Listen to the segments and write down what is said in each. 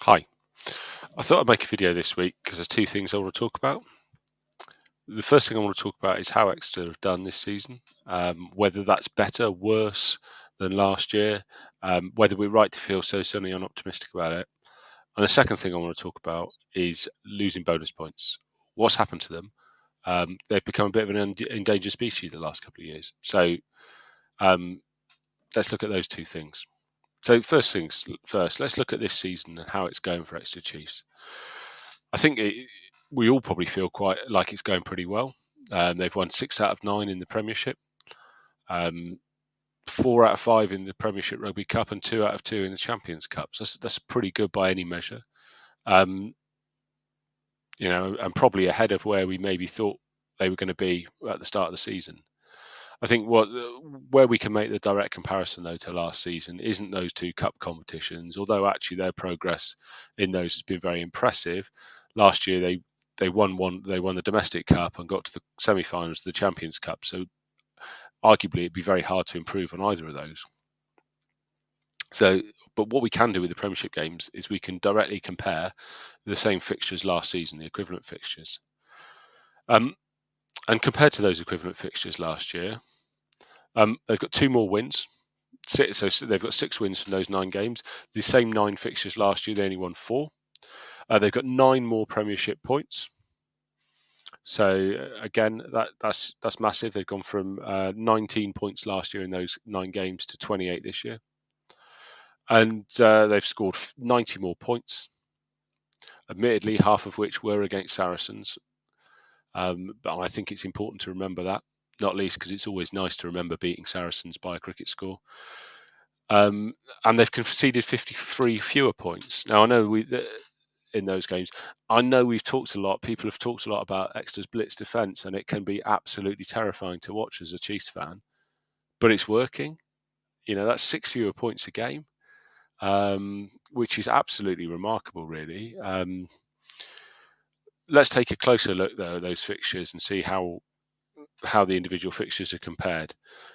Hi. I thought I'd make a video this week because there's two things I want to talk about. The first thing I want to talk about is how Exeter have done this season, whether that's better, worse than last year, whether we're right to feel so suddenly unoptimistic about it. And the second thing I want to talk about is losing bonus points. What's happened to them? They've become a bit of an endangered species the last couple of years. So let's look at those two things. So first things first, let's look at this season and how it's going for Exeter Chiefs. I think we all probably feel quite like it's going pretty well. They've won 6 out of 9 in the Premiership, 4 out of 5 in the Premiership Rugby Cup, and 2 out of 2 in the Champions Cup. So that's pretty good by any measure. And probably ahead of where we maybe thought they were going to be at the start of the season. I think where we can make the direct comparison though to last season isn't those two cup competitions, although actually their progress in those has been very impressive. Last year they won the domestic cup and got to the semi-finals of the Champions Cup, so arguably it'd be very hard to improve on either of those. So, but what we can do with the Premiership games is we can directly compare the same fixtures last season, the equivalent fixtures. And compared to those equivalent fixtures last year, they've got 2 more wins. So they've got 6 wins from those 9 games. The same 9 fixtures last year, they only won 4. They've got 9 more Premiership points. So again, that's massive. They've gone from 19 points last year in those 9 games to 28 this year. And they've scored 90 more points, admittedly, half of which were against Saracens. But I think it's important to remember that, not least because it's always nice to remember beating Saracens by a cricket score. And they've conceded 53 fewer points. Now, I know in those games, I know we've talked a lot, people have talked a lot about Exeter's blitz defence, and it can be absolutely terrifying to watch as a Chiefs fan, but it's working. That's 6 fewer points a game, which is absolutely remarkable, really. Let's take a closer look, though, at those fixtures and see how the individual fixtures are compared.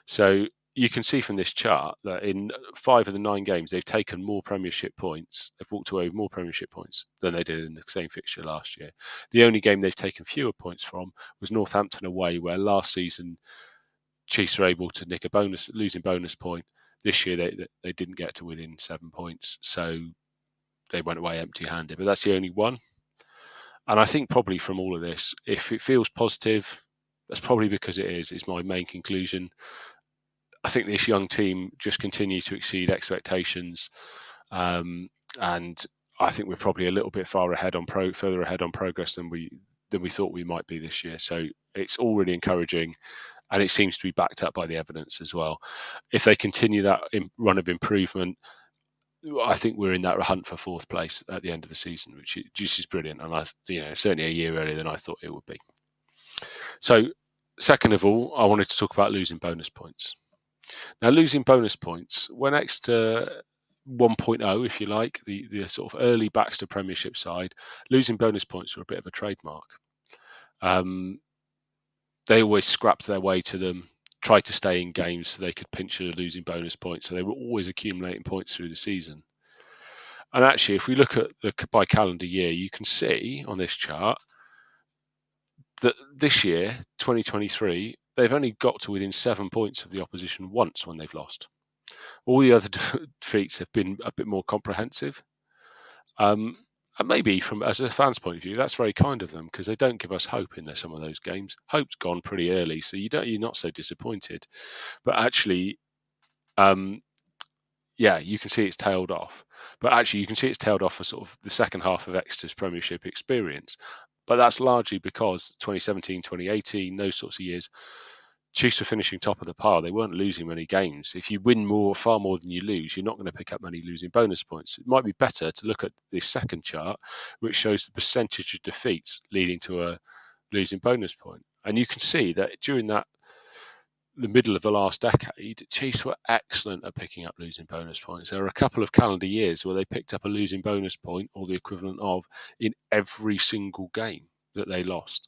So you can see from this chart that in 5 of the 9 games, they've taken more Premiership points. They've walked away with more Premiership points than they did in the same fixture last year. The only game they've taken fewer points from was Northampton away, where last season Chiefs were able to nick a losing bonus point. This year they didn't get to within 7 points, so they went away empty-handed. But that's the only one. And I think probably from all of this, if it feels positive, that's probably because it is my main conclusion. I think this young team just continue to exceed expectations, and I think we're probably a little bit further ahead on progress than we thought we might be this year. So it's all really encouraging, and it seems to be backed up by the evidence as well. If they continue that run of improvement, I think we're in that hunt for 4th place at the end of the season, which is brilliant, and certainly a year earlier than I thought it would be. So, second of all, I wanted to talk about losing bonus points. Now, losing bonus points, when Exeter 1.0, if you like, the sort of early Baxter Premiership side, losing bonus points were a bit of a trademark. They always scrapped their way to them, tried to stay in games so they could pinch a losing bonus points. So they were always accumulating points through the season. And actually, if we look at by calendar year, you can see on this chart that this year, 2023, they've only got to within 7 points of the opposition once when they've lost. All the other defeats have been a bit more comprehensive. And maybe as a fan's point of view, that's very kind of them because they don't give us hope in some of those games. Hope's gone pretty early, so you're not so disappointed. But actually, you can see it's tailed off. But actually, you can see it's tailed off for sort of the second half of Exeter's Premiership experience. But that's largely because 2017, 2018, those sorts of years, Chiefs were finishing top of the pile. They weren't losing many games. If you win far more than you lose, you're not going to pick up many losing bonus points. It might be better to look at this second chart, which shows the percentage of defeats leading to a losing bonus point. And you can see that during the middle of the last decade, Chiefs were excellent at picking up losing bonus points. There are a couple of calendar years where they picked up a losing bonus point, or the equivalent of, in every single game that they lost.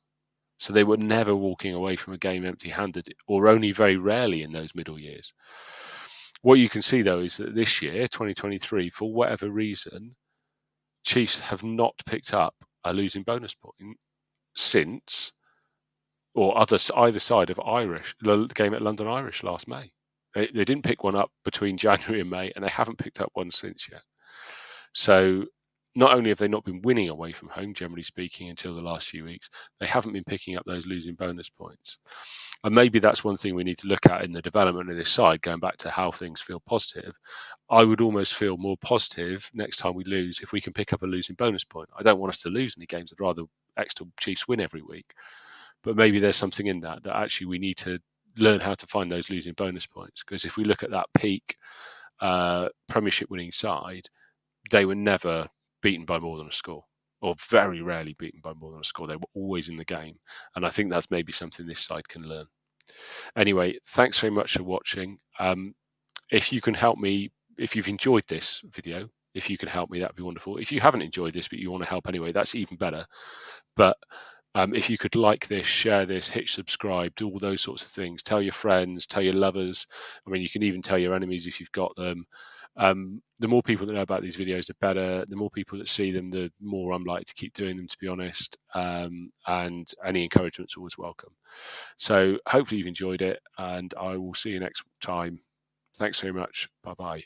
So they were never walking away from a game empty-handed, or only very rarely in those middle years. What you can see, though, is that this year, 2023, for whatever reason, Chiefs have not picked up a losing bonus point since, or either side of the game at London Irish last May. They didn't pick one up between January and May, and they haven't picked up one since yet. So not only have they not been winning away from home, generally speaking, until the last few weeks, they haven't been picking up those losing bonus points. And maybe that's one thing we need to look at in the development of this side, going back to how things feel positive. I would almost feel more positive next time we lose if we can pick up a losing bonus point. I don't want us to lose any games. I'd rather Exeter Chiefs win every week. But maybe there's something in that actually we need to learn how to find those losing bonus points. Because if we look at that peak Premiership winning side, they were never beaten by more than a score, or very rarely beaten by more than a score. They were always in the game. And I think that's maybe something this side can learn. Anyway, thanks very much for watching. If you can help me, if you've enjoyed this video, if you can help me, that'd be wonderful. If you haven't enjoyed this, but you want to help anyway, that's even better. But if you could like this, share this, hit subscribe, do all those sorts of things. Tell your friends, tell your lovers. I mean, you can even tell your enemies if you've got them. The more people that know about these videos, the better. The more people that see them, the more I'm likely to keep doing them, to be honest. And any encouragement's always welcome. So hopefully you've enjoyed it, and I will see you next time. Thanks very much. Bye-bye.